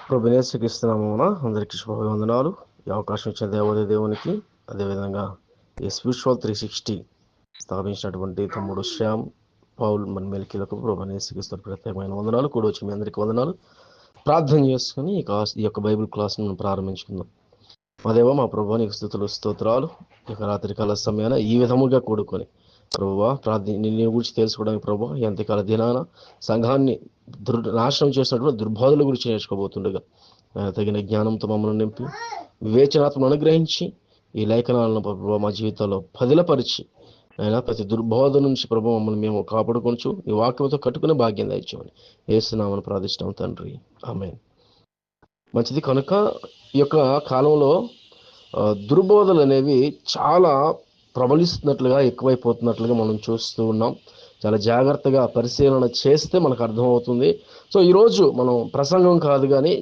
ప్రభువైన యేసుక్రీస్తు నామమున అందరికీ శుభవందనాలు. ఈ అవకాశం ఇచ్చిన దేవునికి, అదేవిధంగా ఈ స్పిరిచువల్ 360 స్థాపించినటువంటి తమ్ముడు శ్యామ్ పౌల్ మెల్కీలకు ప్రభువైన యేసుక్రీస్తు ప్రత్యేకమైన వందనాలు. కూడా వచ్చి మీ అందరికీ వందనాలు. ప్రార్థన చేసుకుని ఈ యొక్క బైబిల్ క్లాస్ను ప్రారంభించుకుందాం. మా దేవ, మా ప్రభువా, నీకు స్తుతులు స్తోత్రాలు. ఇక రాత్రికాల సమయాన ఈ విధముగా కూడుకొని ప్రభువా నిన్ను గురించి తెలుసుకోవడానికి ప్రభువా ఎంతకాల దినాన సంఘాన్ని నాశనం చేసినటువంటి దుర్బోధల గురించి నేర్చుకోబోతుండగా తగిన జ్ఞానంతో మమ్మల్ని నింపి వివేచనాత్మను అనుగ్రహించి ఈ లేఖనాలను ప్రభావ మా జీవితాల్లో పదిలపరిచి అయినా ప్రతి దుర్బోధ నుంచి ప్రభావ మమ్మల్ని మేము కాపాడుకొనచ్చు ఈ వాక్యంతో కట్టుకునే భాగ్యం దయచేయమని యేసునామమున ప్రార్థిస్తున్నాం తండ్రి, ఆమేన్. మంచిది. కనుక ఈ యొక్క కాలంలో దుర్బోధలు అనేవి చాలా ప్రబలిస్తున్నట్లుగా, ఎక్కువైపోతున్నట్లుగా మనం చూస్తూ ఉన్నాం. చాలా జాగ్రత్తగా పరిశీలన చేస్తే మనకు అర్థమవుతుంది. సో ఈరోజు మనం ప్రసంగం కాదు కానీ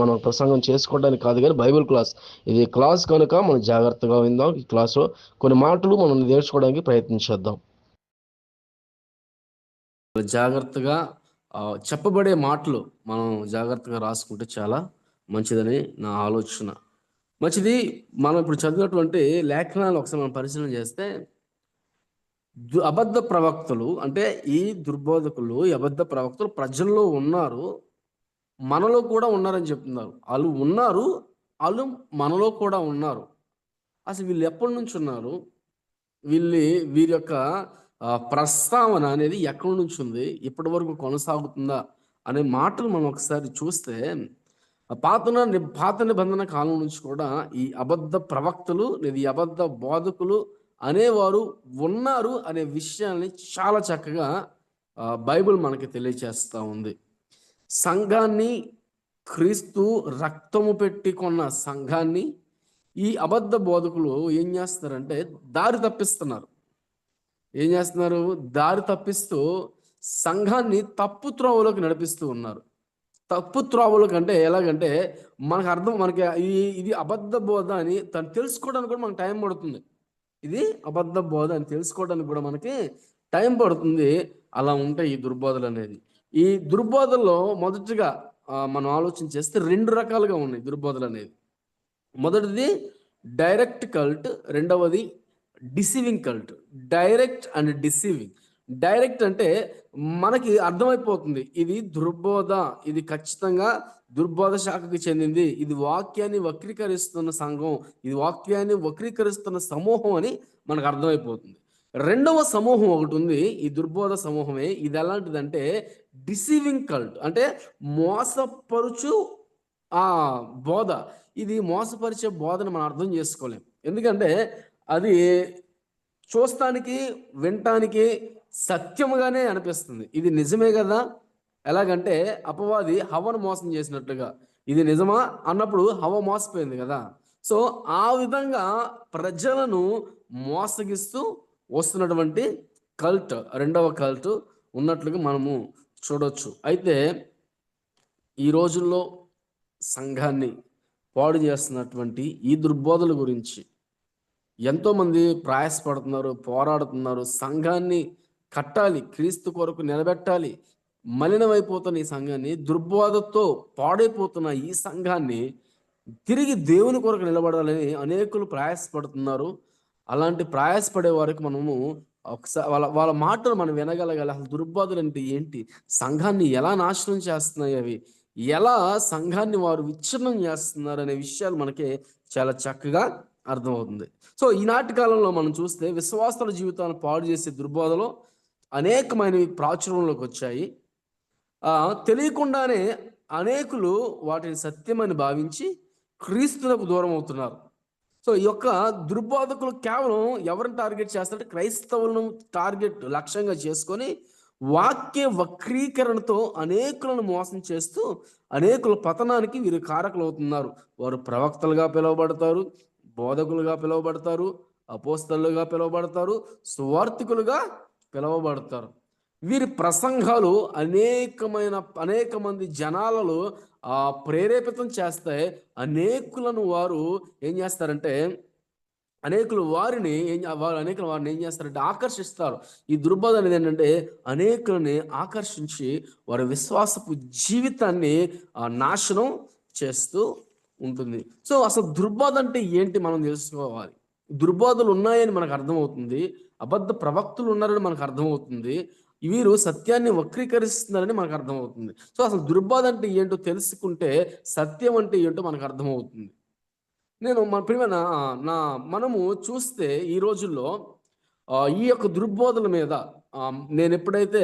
మనం ప్రసంగం చేసుకోవడానికి కాదు కానీ బైబిల్ క్లాస్, ఇది క్లాస్ కనుక మనం జాగ్రత్తగా విందాం. ఈ క్లాస్లో కొన్ని మాటలు మనం నేర్చుకోవడానికి ప్రయత్నించేద్దాం. జాగ్రత్తగా చెప్పబడే మాటలు మనం జాగ్రత్తగా రాసుకుంటే చాలా మంచిదని నా ఆలోచన. మంచిది. మనం ఇప్పుడు చదివినటువంటి లేఖనాలు ఒకసారి మనం పరిశీలన చేస్తే అబద్ధ ప్రవక్తలు, అంటే ఈ దుర్బోధకులు, ఈ అబద్ధ ప్రవక్తలు ప్రజల్లో ఉన్నారు, మనలో కూడా ఉన్నారని చెప్తున్నారు. వాళ్ళు ఉన్నారు, వాళ్ళు మనలో కూడా ఉన్నారు. అసలు వీళ్ళు ఎప్పటి నుంచి ఉన్నారు, వీరి యొక్క ప్రస్తావన అనేది ఎక్కడి నుంచి ఉంది, ఇప్పటి వరకు కొనసాగుతుందా అనే మాటలు మనం ఒకసారి చూస్తే పాత నిబంధన కాలం నుంచి కూడా ఈ అబద్ధ ప్రవక్తలు లేదా ఈ అబద్ధ బోధకులు అనేవారు ఉన్నారు అనే విషయాన్ని చాలా చక్కగా బైబిల్ మనకి తెలియచేస్తూ ఉంది. సంఘాన్ని, క్రీస్తు రక్తము పెట్టి కొన్న సంఘాన్ని ఈ అబద్ధ బోధకులు ఏం చేస్తున్నారంటే దారి తప్పిస్తున్నారు. దారి తప్పిస్తూ సంఘాన్ని తప్పు త్రోవలోకి నడిపిస్తూ ఉన్నారు. తప్పు త్రోవలోకి అంటే ఎలాగంటే మనకి ఇది అబద్ధ బోధ అని తను తెలుసుకోవడానికి కూడా మనకు టైం పడుతుంది. ఇది అబద్ధ బోధ అని తెలుసుకోవడానికి కూడా మనకి టైం పడుతుంది. అలా ఉంటాయి ఈ దుర్బోధలు అనేది. ఈ దుర్బోధల్లో మొదటిగా మనం ఆలోచన చేస్తే 2 రకాలుగా ఉన్నాయి దుర్బోధలు అనేది. మొదటిది డైరెక్ట్ కల్ట్, రెండవది deceiving cult. Direct and deceiving. Direct అంటే మనకి అర్థమైపోతుంది ఇది దుర్బోధ, ఇది ఖచ్చితంగా దుర్బోధ శాఖకి చెందింది, ఇది వాక్యాన్ని వక్రీకరిస్తున్న సంఘం, ఇది వాక్యాన్ని వక్రీకరిస్తున్న సమూహం అని మనకు అర్థమైపోతుంది. రెండవ సమూహం ఒకటి ఉంది, ఈ దుర్బోధ సమూహమే. ఇది ఎలాంటిదంటే డిసీవింగ్ కల్ట్, అంటే మోసపరుచు బోధ. ఇది మోసపరిచే బోధను మనం అర్థం చేసుకోలేం. ఎందుకంటే అది చూస్తానికి, వినటానికి సత్యముగానే అనిపిస్తుంది. ఇది నిజమే కదా. ఎలాగంటే అపవాది హవ్వను మోసం చేసినట్లుగా ఇది నిజమా అన్నప్పుడు హవ్వ మోసపోయింది కదా. సో ఆ విధంగా ప్రజలను మోసగిస్తూ వస్తున్నటువంటి కల్ట్, రెండవ కల్ట్ ఉన్నట్లుగా మనము చూడవచ్చు. అయితే ఈ రోజుల్లో సంఘాన్ని పాడు చేస్తున్నటువంటి ఈ దుర్బోధల గురించి ఎంతోమంది ప్రయాసపడుతున్నారు, పోరాడుతున్నారు. సంఘాన్ని కట్టాలి, క్రీస్తు కొరకు నిలబెట్టాలి. మలినమైపోతున్న ఈ సంఘాన్ని, దుర్బోధతో పాడైపోతున్న ఈ సంఘాన్ని తిరిగి దేవుని కొరకు నిలబడాలని అనేకులు ప్రయాసపడుతున్నారు. అలాంటి ప్రయాసపడే వారికి మనము ఒకసారి వాళ్ళ మాటలు మనం వినగలగాలి. అసలు దుర్బోధలు అంటే ఏంటి, సంఘాన్ని ఎలా నాశనం చేస్తున్నాయి, అవి ఎలా సంఘాన్ని వారు విచ్ఛిన్నం చేస్తున్నారు అనే విషయాలు మనకి చాలా చక్కగా అర్థమవుతుంది. సో ఈనాటి కాలంలో మనం చూస్తే విశ్వాసుల జీవితాలను పాడు చేసే దుర్బోధలు అనేకమైనవి ప్రాచుర్యంలోకి వచ్చాయి. తెలియకుండానే అనేకులు వాటిని సత్యమని భావించి క్రీస్తులకు దూరం అవుతున్నారు. సో ఈ యొక్క దుర్బోధకులు కేవలం ఎవరిని టార్గెట్ చేస్తారంటే క్రైస్తవులను లక్ష్యంగా చేసుకొని వాక్య వక్రీకరణతో అనేకులను మోసం చేస్తూ అనేకుల పతనానికి వీరు కారకులు అవుతున్నారు. వారు ప్రవక్తలుగా పిలువబడతారు, బోధకులుగా పిలువబడతారు, అపోస్తలుగా పిలువబడతారు, సువార్థికులుగా పిలువబడతారు. వీరి ప్రసంగాలు అనేక మంది జనాలలో ప్రేరేపితం చేస్తాయి. అనేకులను వారు ఏం చేస్తారంటే అనేకులు వారిని ఏం చేస్తారంటే ఆకర్షిస్తారు. ఈ దుర్బోధ అనేది ఏంటంటే అనేకులని ఆకర్షించి వారి విశ్వాసపు జీవితాన్ని నాశనం చేస్తూ ఉంటుంది. సో అసలు దుర్బోధ అంటే ఏంటి మనం తెలుసుకోవాలి. దుర్బోధలు ఉన్నాయని మనకు అర్థమవుతుంది, అబద్ధ ప్రవక్తులు ఉన్నారని మనకు అర్థమవుతుంది, వీరు సత్యాన్ని వక్రీకరిస్తున్నారని మనకు అర్థమవుతుంది. సో అసలు దుర్బోధ అంటే ఏంటో తెలుసుకుంటే సత్యం అంటే ఏంటో మనకు అర్థమవుతుంది. నేను మన ప్రియమైన మనము చూస్తే ఈ రోజుల్లో ఈ యొక్క దుర్బోధల మీద నేను ఎప్పుడైతే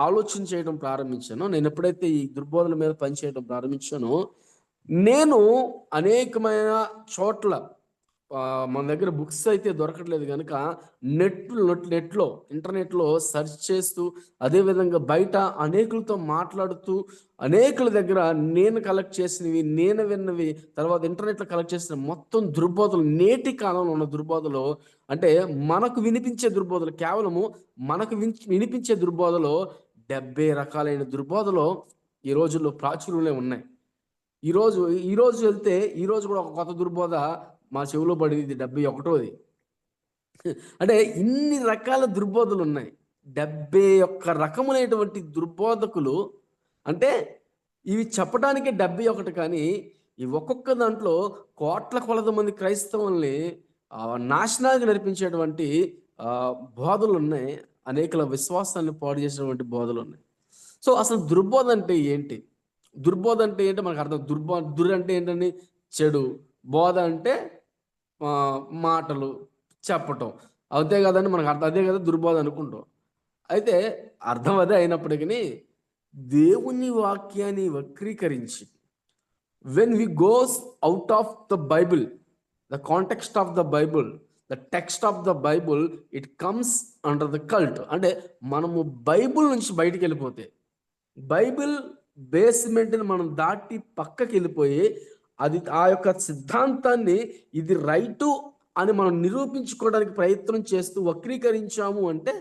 ఆలోచన చేయడం ప్రారంభించానో, నేను ఎప్పుడైతే ఈ దుర్బోధల మీద పనిచేయడం ప్రారంభించానో, నేను అనేకమైన చోట్ల మన దగ్గర బుక్స్ అయితే దొరకట్లేదు కనుక నెట్లో ఇంటర్నెట్లో సెర్చ్ చేస్తూ, అదేవిధంగా బయట అనేకులతో మాట్లాడుతూ, అనేకుల దగ్గర నేను కలెక్ట్ చేసినవి, నేను విన్నవి, తర్వాత ఇంటర్నెట్లో కలెక్ట్ చేసిన మొత్తం దుర్బోధలు, నేటి కాలంలో ఉన్న దుర్బోధలు, అంటే మనకు వినిపించే దుర్బోధలు, కేవలము మనకు వినిపించే దుర్బోధలు 70 రకాలైన దుర్బోధలు ఈ రోజుల్లో ప్రాచుర్యంలో ఉన్నాయి. ఈరోజు వెళ్తే ఈరోజు కూడా ఒక కొత్త దుర్బోధ మా చెవిలో పడింది, 71వ. అంటే ఇన్ని రకాల దుర్బోధలు ఉన్నాయి. 71 రకములైనటువంటి దుర్బోధకులు. అంటే ఇవి చెప్పడానికే 71, కానీ ఈ ఒక్కొక్క దాంట్లో కోట్ల కొలది మంది క్రైస్తవుల్ని నాశనానికి నడిపించేటువంటి బోధలు ఉన్నాయి. అనేకల విశ్వాసాన్ని పాడు చేసినటువంటి బోధలు ఉన్నాయి. సో అసలు దుర్బోధ అంటే ఏంటి? దుర్బోధ అంటే ఏంటో మనకు అర్థం. దుర్ అంటే ఏంటండి? చెడు. బోధ అంటే మాటలు చెప్పటం. అంతే కదండి, మనకు అర్థం అదే కదా దుర్బోధ అనుకుంటాం. అయితే అర్థం అదే అయినప్పటికీ దేవుని వాక్యాన్ని వక్రీకరించి, when we goes out of the Bible, the context of the Bible, the text of the Bible, it comes under the cult. అంటే మనము బైబిల్ నుంచి బయటికి వెళ్ళిపోతే, బైబిల్ బేస్మెంట్ని మనం దాటి పక్కకి వెళ్ళిపోయి, అది ఆ యొక్క సిద్ధాంతాన్ని ఇది రైటు అని మనం నిరూపించుకోవడానికి ప్రయత్నం చేస్తూ వక్రీకరించాము అంటే,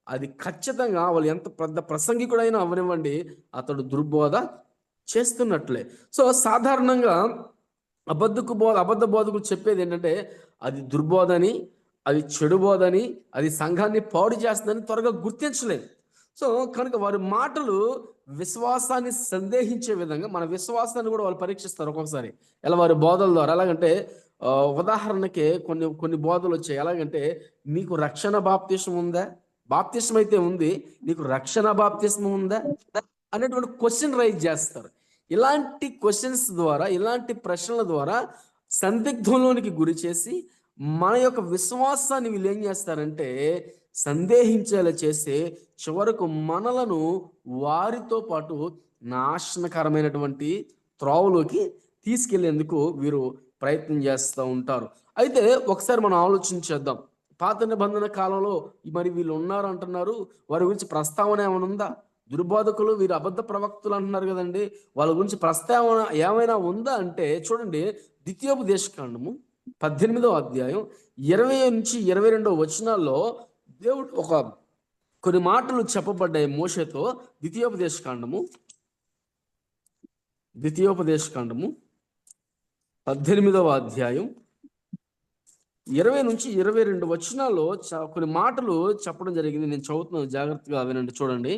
అది ఖచ్చితంగా వాళ్ళు ఎంత పెద్ద ప్రసంగికుడైనా అవనివ్వండి, అతడు దుర్బోధ చేస్తున్నట్లే. సో సాధారణంగా అబద్ధ బోధకులు చెప్పేది ఏంటంటే, అది దుర్బోధని, అది చెడు బోధని, అది సంఘాన్ని పాడు చేస్తుందని త్వరగా గుర్తించలేదు. సో కనుక వారి మాటలు విశ్వాసాన్ని సందేహించే విధంగా, మన విశ్వాసాన్ని కూడా వాళ్ళు పరీక్షిస్తారు ఒక్కొక్కసారి. ఎలా? వారి బోధల ద్వారా. ఎలాగంటే ఉదాహరణకి కొన్ని బోధలు వచ్చాయి. ఎలాగంటే, నీకు రక్షణ బాప్తిసం ఉందా? బాప్తిసం అయితే ఉంది, నీకు రక్షణ బాప్తిసం ఉందా అనేటువంటి క్వశ్చన్ రైజ్ చేస్తారు. ఇలాంటి క్వశ్చన్స్ ద్వారా, ఇలాంటి ప్రశ్నల ద్వారా సందిగ్ధంలోనికి గురి చేసి మన యొక్క విశ్వాసాన్ని వీళ్ళు ఏం చేస్తారంటే సందేహించేలా చేసి చివరకు మనలను వారితో పాటు నాశనకరమైనటువంటి త్రోవలోకి తీసుకెళ్లేందుకు వీరు ప్రయత్నం చేస్తూ ఉంటారు. అయితే ఒకసారి మనం ఆలోచించేద్దాం. పాత నిబంధన కాలంలో మరి వీళ్ళు ఉన్నారు అంటున్నారు, వారి గురించి ప్రస్తావన ఏమైనా ఉందా? దుర్బోధకులు, వీరు అబద్ధ ప్రవక్తులు అంటున్నారు కదండి, వాళ్ళ గురించి ప్రస్తావన ఏమైనా ఉందా అంటే చూడండి, ద్వితీయోపదేశకాండము 18వ అధ్యాయం 20 నుంచి 22 వచనాల్లో దేవుడు కొన్ని మాటలు చెప్పబడ్డాయి మోషేతో. ద్వితీయోపదేశకాండము 18వ అధ్యాయం 20 నుంచి 22 వచనాల్లో కొన్ని మాటలు చెప్పడం జరిగింది. నేను చదువుతున్నాను, జాగ్రత్తగా వినండి, చూడండి.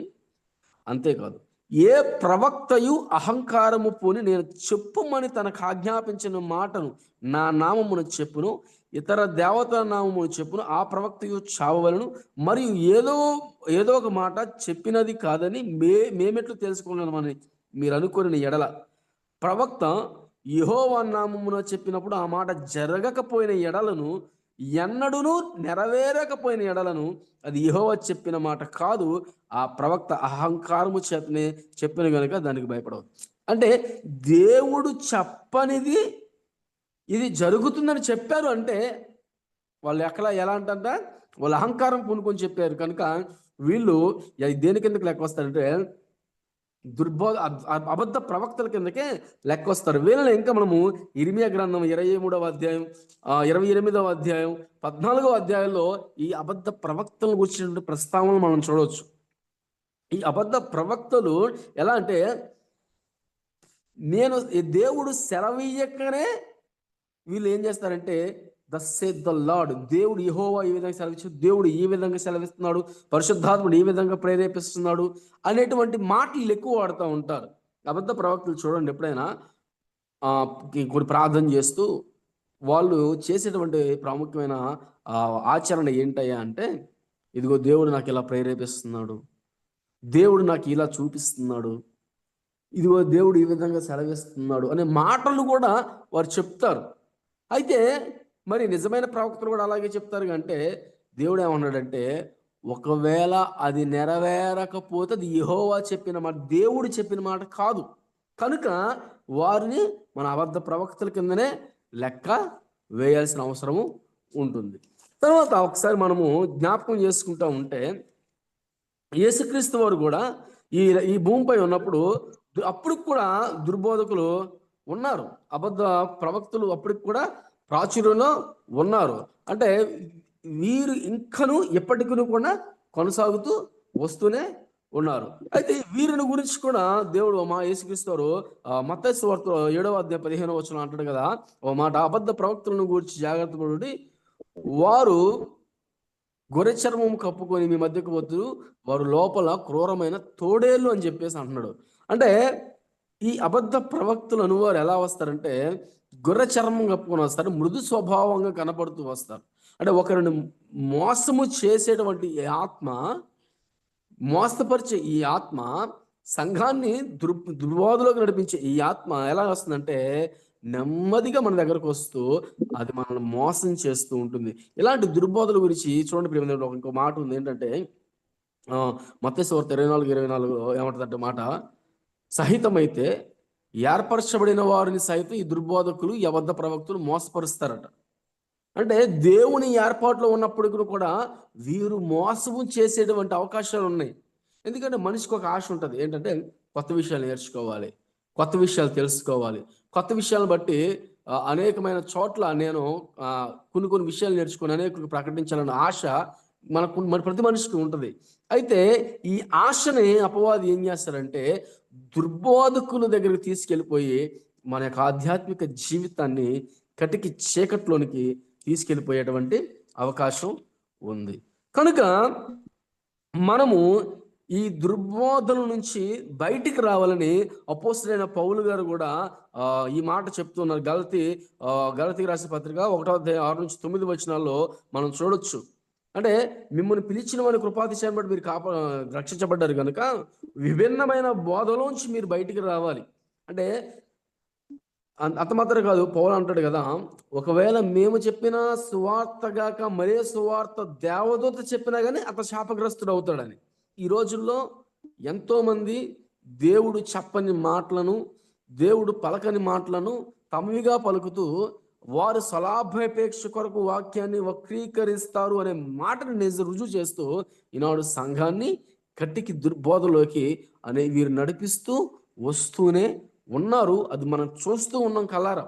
అంతేకాదు, ఏ ప్రవక్తయు అహంకారము పోని నేను చెప్పుమని తనకు ఆజ్ఞాపించిన మాటను నా నామమును చెప్పును, ఇతర దేవతల నామమును చెప్పును, ఆ ప్రవక్తయు చావవలను. మరియు ఏదో ఒక మాట చెప్పినది కాదని మేమెట్లు తెలుసుకున్నామని మీరు అనుకుని ఎడల, ప్రవక్త యెహోవా నామమున చెప్పినప్పుడు ఆ మాట జరగకపోయిన ఎడలను, ఎన్నడూను నెరవేరకపోయిన ఎడలను, అది యెహోవా చెప్పిన మాట కాదు, ఆ ప్రవక్త అహంకారము చేతనే చెప్పిన కనుక దానికి భయపడవద్దు. అంటే దేవుడు చెప్పనిది ఇది జరుగుతుందని చెప్పారు అంటే వాళ్ళు ఎలా అంటారంట, వాళ్ళు అహంకారం పూనుకొని చెప్పారు కనుక వీళ్ళు దేని కిందకి లెక్క వస్తారంటే అబద్ధ ప్రవక్తల కిందకే లెక్క వస్తారు. వీళ్ళని ఇంకా మనము ఇర్మియా గ్రంథం 23వ అధ్యాయం, 28వ అధ్యాయం, 14వ అధ్యాయంలో ఈ అబద్ధ ప్రవక్తలను గురించినటువంటి ప్రస్తావనలు మనం చూడవచ్చు. ఈ అబద్ధ ప్రవక్తలు ఎలా అంటే, దేవుడు సెలవీయకనే వీళ్ళు ఏం చేస్తారంటే, thus saith the Lord, దేవుడు యెహోవా ఈ విధంగా సెలవిచ్చు, దేవుడు ఈ విధంగా సెలవిస్తున్నాడు, పరిశుద్ధాత్ముడు ఈ విధంగా ప్రేరేపిస్తున్నాడు అనేటువంటి మాటలు ఎక్కువ వాడుతూ ఉంటారు అబద్ధ ప్రవక్తలు. చూడండి, ఎప్పుడైనా కొన్ని ప్రార్థన చేస్తూ వాళ్ళు చేసేటువంటి ప్రాముఖ్యమైన ఆచరణ ఏంటయ్యా అంటే, ఇదిగో దేవుడు నాకు ఇలా ప్రేరేపిస్తున్నాడు, దేవుడు నాకు ఇలా చూపిస్తున్నాడు, ఇదిగో దేవుడు ఈ విధంగా సెలవిస్తున్నాడు అనే మాటలు కూడా వారు చెప్తారు. అయితే మరి నిజమైన ప్రవక్తలు కూడా అలాగే చెప్తారు. అంటే దేవుడు ఏమన్నాడంటే, ఒకవేళ అది నెరవేరకపోతే అది యెహోవా చెప్పిన మాట, దేవుడు చెప్పిన మాట కాదు. కనుక వారిని మన అబద్ధ ప్రవక్తల కిందనే లెక్క వేయాల్సిన అవసరము ఉంటుంది. తర్వాత ఒకసారి మనము జ్ఞాపకం చేసుకుంటా ఉంటే, యేసుక్రీస్తు వారు కూడా ఈ ఈ భూమిపై ఉన్నప్పుడు అప్పటికి కూడా దుర్బోధకులు ఉన్నారు, అబద్ధ ప్రవక్తలు అప్పటికి కూడా ప్రాచుర్యంలో ఉన్నారు. అంటే వీరు ఇంకను ఎప్పటికీ కూడా కొనసాగుతూ వస్తూనే ఉన్నారు. అయితే వీరిని గురించి కూడా దేవుడు మా యేసుక్రీస్తు వారు మత్తయి సువార్త 7వ అధ్యాయం 15వ వచనం అంటాడు కదా, ఓ మాట, అబద్ధ ప్రవక్తలను గురించి జాగ్రత్త పడి, వారు గొర్రె చర్మం కప్పుకొని మీ మధ్యకు వద్దు, వారు లోపల క్రూరమైన తోడేళ్ళు అని చెప్పేసి అంటున్నాడు. అంటే ఈ అబద్ధ ప్రవక్తలు అనువారు ఎలా వస్తారంటే, గొర్రె చర్మం కప్పుకొని వస్తారు, మృదు స్వభావంగా కనపడుతూ వస్తారు. అంటే ఒకరిని మోసము చేసేటువంటి ఈ ఆత్మ, మోసపరిచే ఈ ఆత్మ, సంఘాన్ని దుర్వాదులోకి నడిపించే ఈ ఆత్మ ఎలా వస్తుందంటే, నెమ్మదిగా మన దగ్గరకు వస్తూ అది మనల్ని మోసం చేస్తూ ఉంటుంది. ఇలాంటి దుర్బోధల గురించి చూడండి ప్రియమైన, ఇంకో మాట ఉంది ఏంటంటే, మత్తయి సువార్త 24:24 ఏమంటుందంటే మాట, సహితమైతే ఏర్పరచబడిన వారిని సైతం ఈ దుర్బోధకులు, ఈ అబద్ధ ప్రవక్తలు మోసపరుస్తారట. అంటే దేవుని ఏర్పాటులో ఉన్నప్పటికీ కూడా వీరు మోసము చేసేటువంటి అవకాశాలు ఉన్నాయి. ఎందుకంటే మనిషికి ఒక ఆశ ఉంటుంది, ఏంటంటే కొత్త విషయాలు నేర్చుకోవాలి, కొత్త విషయాలు తెలుసుకోవాలి, కొత్త విషయాలను బట్టి అనేకమైన చోట్ల నేను కొన్ని విషయాలు నేర్చుకుని అనేకులకు ప్రకటించాలన్న ఆశ మన ప్రతి మనిషికి ఉంటుంది. అయితే ఈ ఆశని అపవాది ఏం చేస్తారంటే, దుర్బోధకుల దగ్గరికి తీసుకెళ్ళిపోయి మన యొక్క ఆధ్యాత్మిక జీవితాన్ని కటికి చీకట్లోనికి తీసుకెళ్ళిపోయేటువంటి అవకాశం ఉంది. కనుక మనము ఈ దుర్బోధన నుంచి బయటికి రావాలని అపోస్తలుడైన పౌలు గారు కూడా ఈ మాట చెప్తున్నారు. గలతీ రాసిన పత్రిక 1వ అధ్యాయం 6-9 వచనాల్లో మనం చూడొచ్చు. అంటే మిమ్మల్ని పిలిచిన వారి కృపాతిశయం బట్టి మీరు రక్షించబడ్డారు కనుక విభిన్నమైన బోధలోంచి మీరు బయటికి రావాలి. అంటే అంత మాత్రం కాదు, పౌలు అంటాడు కదా, ఒకవేళ మేము చెప్పిన సువార్తగాక మరే సువార్త దేవదూత చెప్పినా కానీ అతను శాపగ్రస్తుడు అవుతాడని. ఈ రోజుల్లో ఎంతోమంది దేవుడు చెప్పని మాటలను, దేవుడు పలకని మాటలను తమవిగా పలుకుతూ వారు స్వలాభాపేక్ష కొరకు వాక్యాన్ని వక్రీకరిస్తారు అనే మాటను రుజువు చేస్తూ ఈనాడు సంఘాన్ని కట్టికి దుర్బోధలోకి వీరు నడిపిస్తూ వస్తూనే ఉన్నారు. అది మనం చూస్తూ ఉన్నాం కలారా.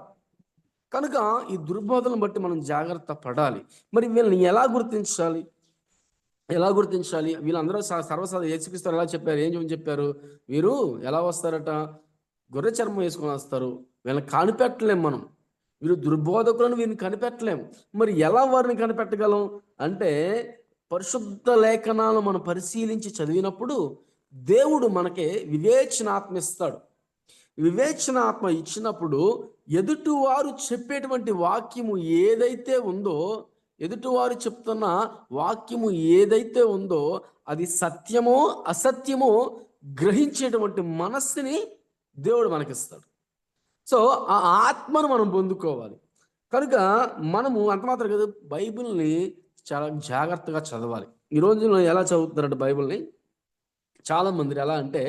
కనుక ఈ దుర్బోధలను బట్టి మనం జాగ్రత్త పడాలి. మరి వీళ్ళని ఎలా గుర్తించాలి? వీళ్ళందరూ సర్వసాధారణ యేసుక్రీస్తు ఎలా చెప్పారు? ఏం చెప్పారు? వీరు ఎలా వస్తారట? గొర్రె చర్మం వేసుకొని వస్తారు. వీళ్ళని కనిపెట్టలేం మనం. వీరు దుర్బోధకులను వీరిని కనిపెట్టలేం. మరి ఎలా వారిని కనిపెట్టగలం అంటే, పరిశుద్ధ లేఖనాలను మనం పరిశీలించి చదివినప్పుడు దేవుడు మనకి వివేచనాత్మ ఇస్తాడు. వివేచనాత్మ ఇచ్చినప్పుడు ఎదుటివారు చెప్పేటువంటి వాక్యము ఏదైతే ఉందో, ఎదుటివారు చెప్తున్న వాక్యము ఏదైతే ఉందో అది సత్యమో అసత్యమో గ్రహించేటువంటి మనస్సుని దేవుడు మనకిస్తాడు. సో ఆ ఆత్మను మనం పొందుకోవాలి. కనుక మనము అంత మాత్రం కదా, బైబిల్ని చాలా జాగ్రత్తగా చదవాలి. ఈ రోజుల్లో ఎలా చదువుతున్నారంటే బైబిల్ని చాలామంది ఎలా అంటే,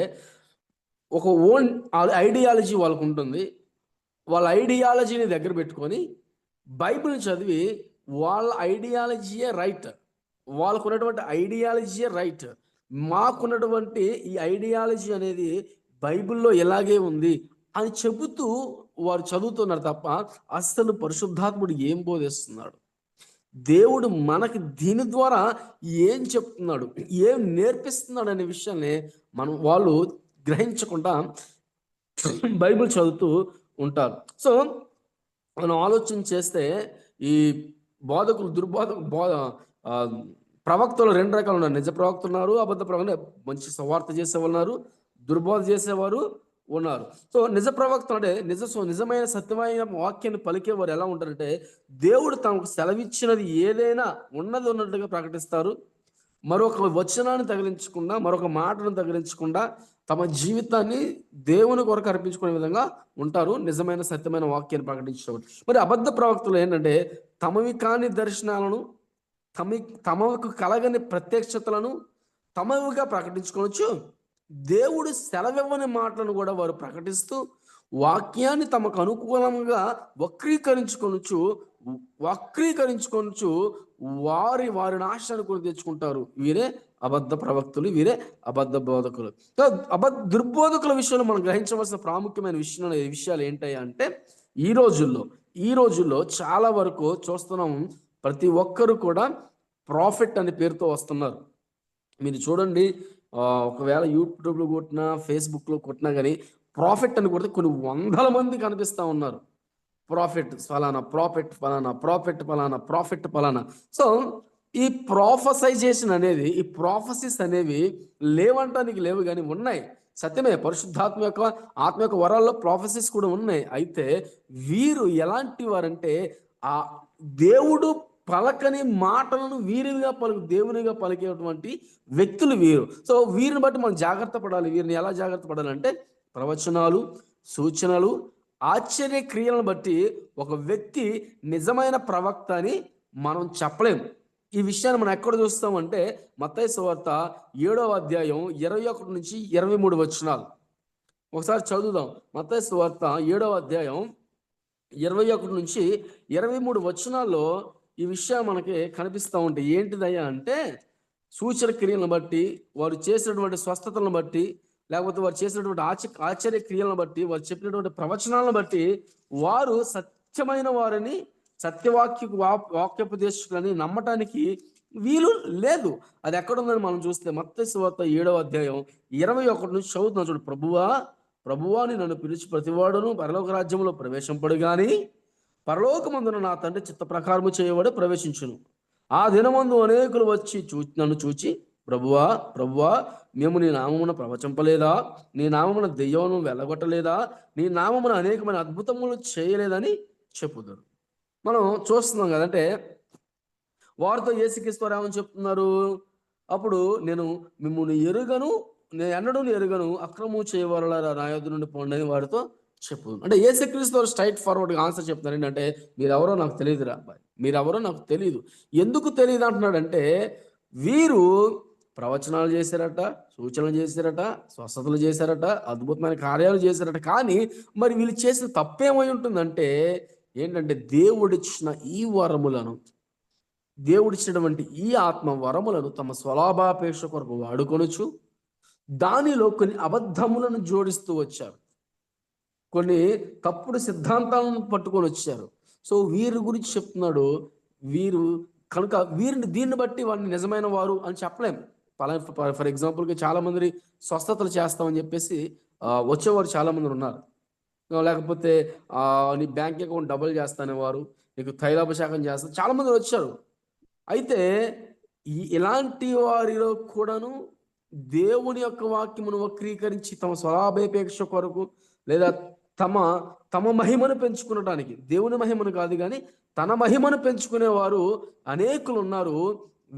ఒక ఓన్ ఐడియాలజీ వాళ్ళకు ఉంటుంది. వాళ్ళ ఐడియాలజీని దగ్గర పెట్టుకొని బైబిల్ని చదివి వాళ్ళ ఐడియాలజీయే రైట్, వాళ్ళకు ఉన్నటువంటి ఐడియాలజీయే రైట్, మాకున్నటువంటి ఈ ఐడియాలజీ అనేది బైబిల్లో ఎలాగే ఉంది అని చెబుతూ వారు చదువుతున్నారు తప్ప అసలు పరిశుద్ధాత్ముడు ఏం బోధిస్తున్నాడు, దేవుడు మనకి దీని ద్వారా ఏం చెప్తున్నాడు, ఏం నేర్పిస్తున్నాడు అనే విషయాన్ని వాళ్ళు గ్రహించకుండా బైబిల్ చదువుతూ ఉంటారు. సో మనం ఆలోచన చేస్తే ఈ ప్రవక్తలు 2 రకాలు ఉన్నారు. నిజ ప్రవక్తలు ఉన్నారు, అబద్ధ ప్రవక్తలు. మంచి సువార్త చేసేవాళ్ళు ఉన్నారు, దుర్బోధ చేసేవారు, ఉన్నారు. సో నిజ ప్రవక్తలు అంటే నిజమైన సత్యమైన వాక్యాన్ని పలికేవారు ఎలా ఉంటారంటే, దేవుడు తమకు సెలవిచ్చినది ఏదైనా ఉన్నది ఉన్నట్టుగా ప్రకటిస్తారు. మరొక వచనాన్ని తగిలించకుండా, మరొక మాటను తగిలించకుండా తమ జీవితాన్ని దేవుని కొరకు అర్పించుకునే విధంగా ఉంటారు. నిజమైన సత్యమైన వాక్యాన్ని ప్రకటించేవారు. మరి అబద్ధ ప్రవక్తలు ఏంటంటే, తమవి కాని దర్శనాలను, తమకు కలగని ప్రత్యక్షతలను తమవిగా ప్రకటించుకోవచ్చు. దేవుడు సెలవివ్వని మాటలను కూడా వారు ప్రకటిస్తూ వాక్యాన్ని తమకు అనుకూలంగా వక్రీకరించుకొనుచు వక్రీకరించుకొనుచు వారి వారి నాశనాన్ని కొని తెచ్చుకుంటారు. వీరే అబద్ధ ప్రవక్తులు, వీరే అబద్ధ బోధకులు. దుర్బోధకుల విషయంలో మనం గ్రహించవలసిన ప్రాముఖ్యమైన విషయాలు ఏంటయ్యా అంటే, ఈ రోజుల్లో చాలా వరకు చూస్తున్నాం, ప్రతి ఒక్కరు కూడా ప్రాఫిట్ అనే పేరుతో వస్తున్నారు. మీరు చూడండి, ఒకవేళ యూట్యూబ్లో కొట్టినా, ఫేస్బుక్లో కొట్టినా కానీ ప్రాఫిట్ అని కొడితే కొన్ని వందల మంది కనిపిస్తూ ఉన్నారు. ప్రాఫిట్ ఫలానా, ప్రాఫిట్ ఫలానా, ప్రాఫిట్ ఫలానా, ప్రాఫిట్ ఫలానా. సో ఈ ప్రాఫసైజేషన్ అనేది, ఈ ప్రాఫసిస్ అనేవి లేవంటానికి లేవు కానీ ఉన్నాయి. సత్యమే, పరిశుద్ధాత్మ యొక్క ఆత్మ యొక్క వరాల్లో ప్రాఫసిస్ కూడా ఉన్నాయి. అయితే వీరు ఎలాంటి వారంటే, ఆ దేవుడు పలకని మాటలను దేవునిగా పలికేటువంటి వ్యక్తులు వీరు. సో వీరిని బట్టి మనం జాగ్రత్త పడాలి. వీరిని ఎలా జాగ్రత్త పడాలంటే, ప్రవచనాలు, సూచనలు, ఆశ్చర్య క్రియలను బట్టి ఒక వ్యక్తి నిజమైన ప్రవక్త అని మనం చెప్పలేము. ఈ విషయాన్ని మనం ఎక్కడ చూస్తామంటే, మత్తయి సువార్త 7వ అధ్యాయం 21 నుంచి 23 వచనాలు ఒకసారి చదువుదాం. మత్తయి సువార్త 7వ అధ్యాయం 21 నుంచి 23 వచనాల్లో ఈ విషయం మనకి కనిపిస్తూ ఉంటాయి. ఏంటిదయ్యా అంటే, సూచన క్రియలను బట్టి, వారు చేసినటువంటి స్వస్థతలను బట్టి, లేకపోతే వారు చేసినటువంటి ఆశ్చర్య క్రియలను బట్టి, వారు చెప్పినటువంటి ప్రవచనాలను బట్టి వారు సత్యమైన వారిని, వాక్యోపదేశకులని నమ్మటానికి వీలు లేదు. అది ఎక్కడుందని మనం చూస్తే మత్తయి సువార్త 7వ అధ్యాయం 21 నుంచి చదువుతున్నాం. చూడు, ప్రభువాని నన్ను పిలిచి ప్రతివాడును పరలోక రాజ్యంలో ప్రవేశింపడు గాని పరలోకమందున నా తండ్రి చిత్త ప్రకారము చేయవాడు ప్రవేశించును. ఆ దినమందు అనేకులు వచ్చి నన్ను చూచి, ప్రభువా మేము నీ నామమున ప్రవచింపలేదా? నీ నామమున దెయ్యమును వెళ్ళగొట్టలేదా? నీ నామమున అనేకమైన అద్భుతములు చేయలేదని చెప్పుదురు. మనం చూస్తున్నాం కదంటే, వారితో యేసుక్రీస్తు ఏమని చెప్తున్నారు? అప్పుడు నేను మిమ్మల్ని ఎరుగను, నేను ఎన్నడూ ఎరుగను, అక్రమము చేయవారులారా నా యొద్ద నుండి పోండి అని వారితో చెప్పు. అంటే యేసుక్రీస్తు స్ట్రైట్ ఫార్వర్డ్గా ఆన్సర్ చెప్తున్నారు. ఏంటంటే, మీరెవరో నాకు తెలియదురా అబ్బాయి, మీరెవరో నాకు తెలియదు. ఎందుకు తెలియదు అంటున్నాడంటే, వీరు ప్రవచనాలు చేశారట, సూచనలు చేశారట, స్వస్థతలు చేశారట, అద్భుతమైన కార్యాలు చేశారట. కానీ మరి వీళ్ళు చేసిన తప్పేమై ఉంటుందంటే, ఏంటంటే దేవుడిచ్చిన ఈ వరములను, దేవుడిచ్చినటువంటి ఈ ఆత్మ వరములను తమ స్వలాభాపేక్ష కొరకు వాడుకొనుచు దానిలో కొన్ని అబద్ధములను జోడిస్తూ వచ్చారు, కొన్ని తప్పుడు సిద్ధాంతాలను పట్టుకొని వచ్చారు. సో వీరి గురించి చెప్తున్నాడు. వీరు కనుక దీన్ని బట్టి వారిని నిజమైన వారు అని చెప్పలేము. ఫర్ ఎగ్జాంపుల్గా చాలా మంది స్వస్థతలు చేస్తామని చెప్పేసి వచ్చేవారు చాలా మంది ఉన్నారు. లేకపోతే నీ బ్యాంక్ అకౌంట్ డబుల్ చేస్తానేవారు, నీకు తైలాభిషేకం చేస్తా, చాలా మంది వచ్చారు. అయితే ఇలాంటి వారిలో కూడాను దేవుని యొక్క వాక్యమును వక్రీకరించి తమ స్వలాభాపేక్ష కొరకు, లేదా తమ మహిమను పెంచుకునడానికి, దేవుని మహిమను కాదు కానీ తన మహిమను పెంచుకునేవారు అనేకులు ఉన్నారు.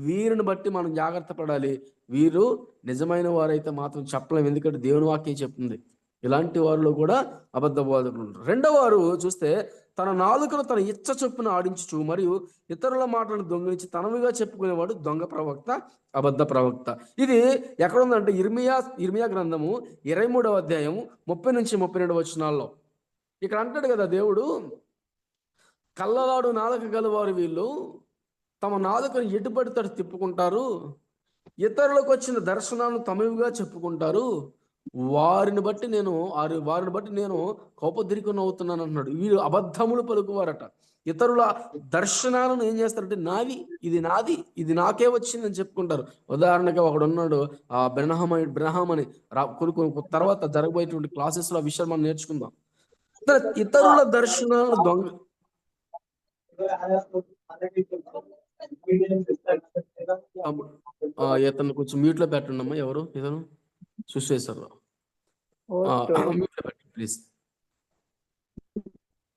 వీరిని బట్టి మనం జాగ్రత్త పడాలి. వీరు నిజమైన వారైతే మాత్రం చెప్పలేము, ఎందుకంటే దేవుని వాక్యం చెప్తుంది. ఇలాంటి వారిలో కూడా అబద్ధ బోధకులు ఉంటారు. రెండవ వారు చూస్తే, తన నాలుకను తన ఇచ్చ చొప్పున ఆడించుచు మరియు ఇతరుల మాటలను దొంగిలించి తనవిగా చెప్పుకునేవాడు దొంగ ప్రవక్త, అబద్ధ ప్రవక్త. ఇది ఎక్కడుందంటే ఇర్మియా గ్రంథము 23వ అధ్యాయం 30 నుంచి 32 వచనాల్లో ఇక్కడ అంటాడు కదా దేవుడు, కళ్ళలాడు నాలుక గలవారు వీళ్ళు తమ నాలుకను ఎటుపడితడు తిప్పుకుంటారు, ఇతరులకు వచ్చిన దర్శనాలను తమవిగా చెప్పుకుంటారు, వారిని బట్టి నేను కోపద్రికం అవుతున్నాను అంటున్నాడు. వీరు అబద్ధములు పలుకువారట. ఇతరుల దర్శనాలను ఏం చేస్తారంటే, నాది, ఇది నాకే వచ్చిందని చెప్పుకుంటారు. ఉదాహరణగా ఒకడున్నాడు, బ్రహ్మ అని కొన్ని తర్వాత జరగబోయేటువంటి క్లాసెస్లో ఆ విషయాలు మనం నేర్చుకుందాం. ఇతరుల దర్శనాలను ఇతను కొంచెం మ్యూట్లో పెట్టండి అమ్మా. ఎవరు ఇతను? సుశేశ్వరరావు. ఓకే. మ్యూట్లో పెట్టండి ప్లీజ్.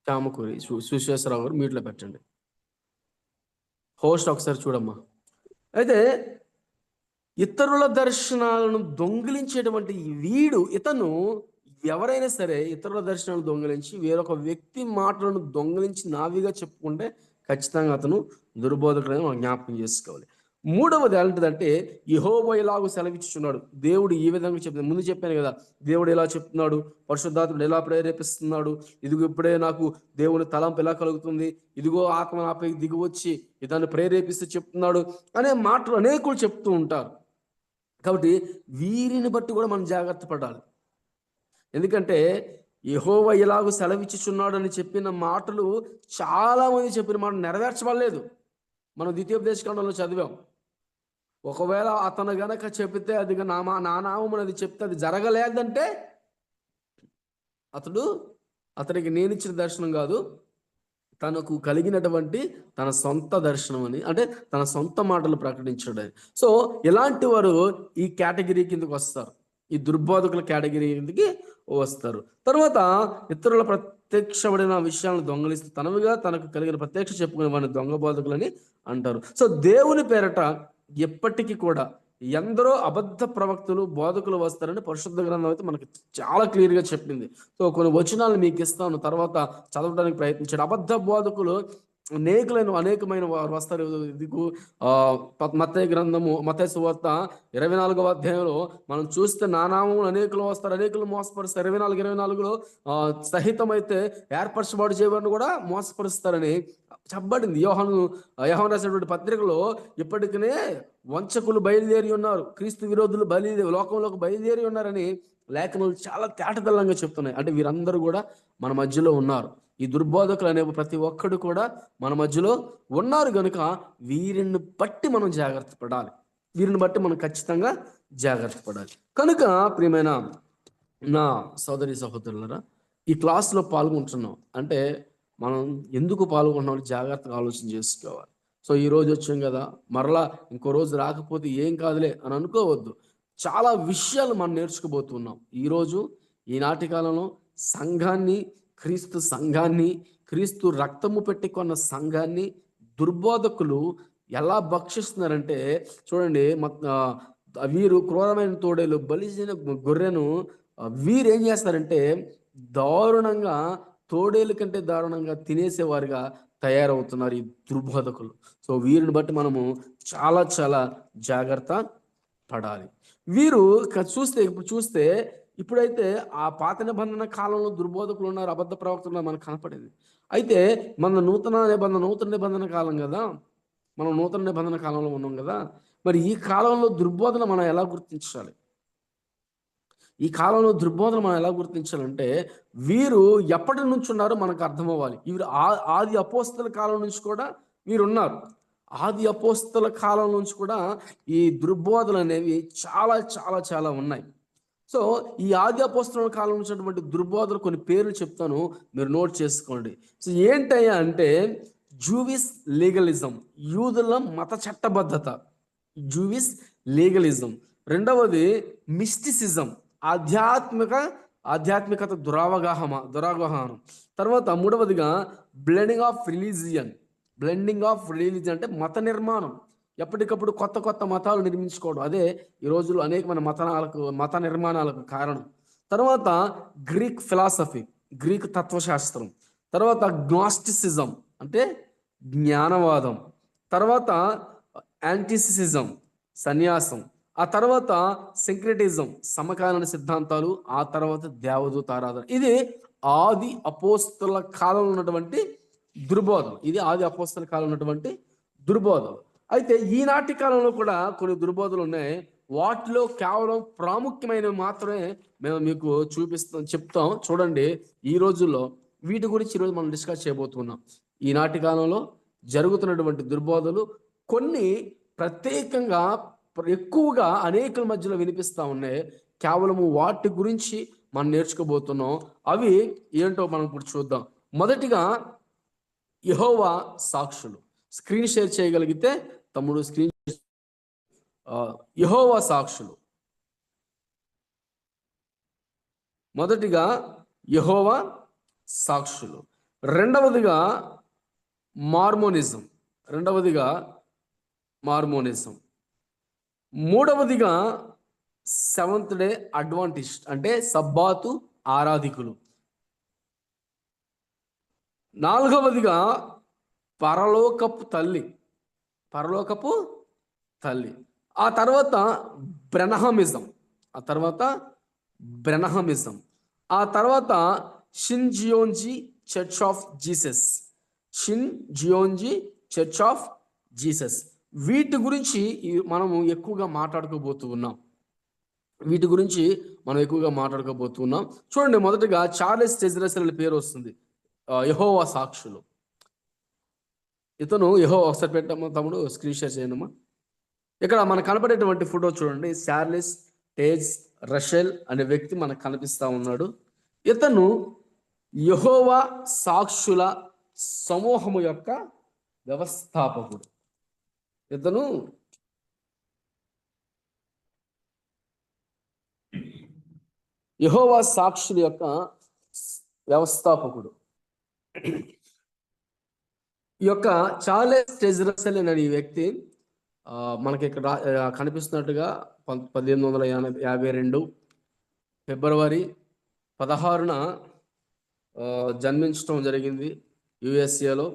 చామకూరి సుశేషరావు గారు మ్యూట్లో పెట్టండి. హోస్ట్ ఒకసారి చూడమ్మా. అయితే ఇతరుల దర్శనాలను దొంగిలించేటువంటి ఇతను ఎవరైనా సరే ఇతరుల దర్శనాలను దొంగిలించి వేరొక వ్యక్తి మాటలను దొంగిలించి నావిగా చెప్పుకుంటే ఖచ్చితంగా అతను దుర్బోధకుడని మనం జ్ఞాపకం చేసుకోవాలి. మూడవది ఏంటిదంటే యెహోవా ఇలాగూ సెలవిచ్చుచున్నాడు. దేవుడు ఈ విధంగా చెప్తాడు. ముందు చెప్పాను కదా, దేవుడు ఎలా చెప్తున్నాడు, పరిశుద్ధాత్ముడు ఎలా ప్రేరేపిస్తున్నాడు, ఇదిగో ఇప్పుడే నాకు దేవుని తలంపు ఎలా కలుగుతుంది, ఇదిగో ఆత్మ నాపై దిగి వచ్చి ఇదాన్ని ప్రేరేపిస్తూ చెప్తున్నాడు అనే మాటలు అనేకులు చెప్తూ ఉంటారు. కాబట్టి వీరిని బట్టి కూడా మనం జాగ్రత్త పడాలి. ఎందుకంటే యెహోవా ఇలాగూ సెలవిచ్చుచున్నాడు అని చెప్పిన మాటలు చాలా మంది చెప్పిన మాట నెరవేర్చబడలేదు. మనం ద్వితీయోపదేశకాండంలో చదివాం. ఒకవేళ అతను గనక చెబితే అది నా నామం అనేది చెప్తే అది జరగలేదంటే అతనికి నేనిచ్చిన దర్శనం కాదు, తనకు కలిగినటువంటి తన సొంత దర్శనం అని, అంటే తన సొంత మాటలు ప్రకటించడం. సో ఇలాంటి వారు ఈ కేటగిరీ కిందకి వస్తారు, ఈ దుర్బోధకుల కేటగిరీ కిందకి వస్తారు. తర్వాత ఇతరుల ప్రత్యక్షపడిన విషయాలను దొంగలిస్తూ తనవిగా తనకు కలిగిన ప్రత్యక్ష చెప్పుకునే వాడిని దొంగ బోధకులని అంటారు. సో దేవుని పేరట ఎప్పటికీ కూడా ఎందరో అబద్ధ ప్రవక్తలు బోధకులు వస్తారని పరిశుద్ధ గ్రంథం అయితే మనకి చాలా క్లియర్గా చెప్పింది. సో కొన్ని వచనాలు మీకు ఇస్తాను, తర్వాత చదవడానికి ప్రయత్నించాడు. అబద్ధ బోధకులు అనేకమైన వారు వస్తారు. ఇదిగు మత్తయి గ్రంథము, మత్తయి సువార్త 24వ అధ్యాయంలో మనం చూస్తే నానామములు అనేకులు వస్తారు, అనేకులు మోసపరుస్తారు. 24లో సహితమైతే ఏర్పరచబడి చేయబడిని కూడా మోసపరుస్తారని చెప్పబడింది. యోహాను రాసినటువంటి పత్రికలో ఇప్పటికనే వంచకులు బయలుదేరి ఉన్నారు, క్రీస్తు విరోధులు లోకంలోకి బయలుదేరి ఉన్నారని లేఖనాలు చాలా తేటతెల్లంగా చెప్తున్నాయి. అంటే వీరందరూ కూడా మన మధ్యలో ఉన్నారు. ఈ దుర్బోధకులు అనే ప్రతి ఒక్కడు కూడా మన మధ్యలో ఉన్నారు కనుక వీరిని బట్టి మనం జాగ్రత్త పడాలి. వీరిని బట్టి మనం ఖచ్చితంగా జాగ్రత్త పడాలి. కనుక ప్రియమైన నా సోదరి సహోదరులరా, ఈ క్లాస్లో పాల్గొంటున్నాం అంటే మనం ఎందుకు పాల్గొంటున్నాం జాగ్రత్తగా ఆలోచన చేసుకోవాలి. సో ఈ రోజు వచ్చాం కదా, మరలా ఇంకో రోజు రాకపోతే ఏం కాదులే అని అనుకోవద్దు. చాలా విషయాలు మనం నేర్చుకోబోతున్నాం. ఈరోజు ఈనాటి కాలంలో సంఘాన్ని క్రీస్తు రక్తము పెట్టి కొన్న సంఘాన్ని దుర్బోధకులు ఎలా భక్షిస్తున్నారంటే చూడండి. వీరు క్రూరమైన తోడేలు, బలిసిన గొర్రెను వీరు ఏం చేస్తారంటే దారుణంగా, తోడేలు కంటే దారుణంగా తినేసేవారుగా తయారవుతున్నారు ఈ దుర్బోధకులు. సో వీరిని బట్టి మనము చాలా చాలా జాగ్రత్త పడాలి. వీరు చూస్తే ఇప్పుడైతే ఆ పాత నిబంధన కాలంలో దుర్బోధకులు ఉన్నారు, అబద్ధ ప్రవక్తలు మనకు కనపడేది. అయితే మన నూతన నిబంధన కాలం కదా, మనం నూతన నిబంధన కాలంలో ఉన్నాం కదా. మరి ఈ కాలంలో దుర్బోధన మనం ఎలా గుర్తించాలి? ఈ కాలంలో దుర్బోధన మనం ఎలా గుర్తించాలంటే వీరు ఎప్పటి నుంచి ఉన్నారో మనకు అర్థం అవ్వాలి. వీరు ఆది అపోస్తల కాలం నుంచి కూడా వీరు ఉన్నారు. ఆది అపోస్తల కాలం నుంచి కూడా ఈ దుర్బోధలు అనేవి చాలా చాలా చాలా ఉన్నాయి. సో ఈ ఆది అపోస్తల కాలం నుంచి దుర్బోధలు కొన్ని పేర్లు చెప్తాను, మీరు నోట్ చేసుకోండి. సో ఏంటయ్యా అంటే జూవిస్ లీగలిజం, యూదుల మత చట్టబద్ధత, జూవిస్ లీగలిజం. రెండవది మిస్టిసిజం, ఆధ్యాత్మికత దురావగాహనం. తర్వాత మూడవదిగా బ్లెండింగ్ ఆఫ్ రిలీజియన్ అంటే మత నిర్మాణం, ఎప్పటికప్పుడు కొత్త మతాలు నిర్మించుకోవడం. అదే ఈ రోజుల్లో అనేకమైన మత నిర్మాణాలకు కారణం. తర్వాత గ్రీక్ ఫిలాసఫీ, గ్రీక్ తత్వశాస్త్రం. తర్వాత గ్నాస్టిసిజం అంటే జ్ఞానవాదం. తర్వాత యాంటిసిజం సన్యాసం. ఆ తర్వాత సింక్రెటిజం సమకాలీన సిద్ధాంతాలు. ఆ తర్వాత దేవదూత ఆరాధన. ఇది ఆది అపోస్తల కాలంలో ఉన్నటువంటి దుర్బోధం. అయితే ఈనాటి కాలంలో కూడా కొన్ని దుర్బోధలు ఉన్నాయి. వాటిలో కేవలం ప్రాముఖ్యమైనవి మాత్రమే మేము మీకు చెప్తాం. చూడండి, ఈ రోజుల్లో వీటి గురించి ఈరోజు మనం డిస్కస్ చేయబోతున్నాం. ఈనాటి కాలంలో జరుగుతున్నటువంటి దుర్బోధలు కొన్ని ప్రత్యేకంగా ఎక్కువగా అనేకుల మధ్యలో వినిపిస్తూ ఉన్నాయి. కేవలము వాటి గురించి మనం నేర్చుకోబోతున్నాం. అవి ఏంటో మనం ఇప్పుడు చూద్దాం. మొదటిగా యెహోవా సాక్షులు. స్క్రీన్ షేర్ చేయగలిగితే తమ్ముడు స్క్రీన్. యెహోవా సాక్షులు. మొదటిగా యెహోవా సాక్షులు, రెండవదిగా మార్మోనిజం, మూడవదిగా సెవెంత్ డే అడ్వాంటిస్ట్ అంటే సబ్బాతు ఆరాధికులు, నాలుగవదిగా పరలోకపు తల్లి, ఆ తర్వాత బ్రెనహమిజం, ఆ తర్వాత షిన్జియోంజీ చర్చ్ ఆఫ్ జీసస్. వీటి గురించి మనము ఎక్కువగా మాట్లాడుకోబోతున్నాం. చూడండి, మొదటగా చార్లెస్ టెజ్రసెల్ పేరు వస్తుంది, యెహోవా సాక్షులు. ఇతను ఒకసారి పెట్టమ్మా తమ్ముడు, స్క్రీన్ షేర్ చేయనమ్మా. ఇక్కడ మనకు కనపడేటువంటి ఫోటో చూడండి, చార్లెస్ టేజ్ రషెల్ అనే వ్యక్తి మనకు కనిపిస్తా ఉన్నాడు. ఇతను యెహోవా సాక్షుల సమూహము యొక్క వ్యవస్థాపకుడు. యెహోవా సాక్షుల యొక్క వ్యవస్థాపకుడు. ఈ యొక్క చార్లెస్ టెజ్రసెల్ అనే ఈ వ్యక్తి మనకి ఇక్కడ కనిపిస్తున్నట్టుగా 1852 ఫిబ్రవరి 16న జన్మించడం జరిగింది యుఎస్ఏలో.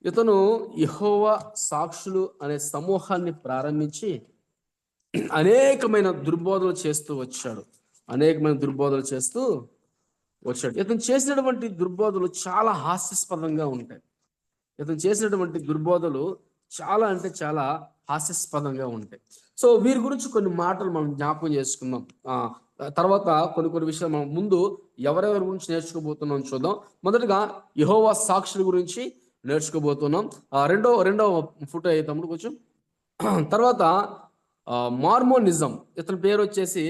ఇతను యెహోవా సాక్షులు అనే సమూహాన్ని ప్రారంభించి అనేకమైన దుర్బోధలు చేస్తూ వచ్చాడు. ఇతను చేసినటువంటి దుర్బోధలు చాలా హాస్యాస్పదంగా ఉంటాయి. సో వీరి గురించి కొన్ని మాటలు మనం జ్ఞాపకం చేసుకుందాం. తర్వాత కొన్ని విషయాలు మనం ముందు ఎవరెవరి గురించి నేర్చుకోబోతున్నాం చూద్దాం. మొదటగా యెహోవా సాక్షుల గురించి నేర్చుకోబోతున్నాం. రెండవ ఫోటో అయితే కొంచెం. తర్వాత మార్మోనిజం, ఇతని పేరు వచ్చేసి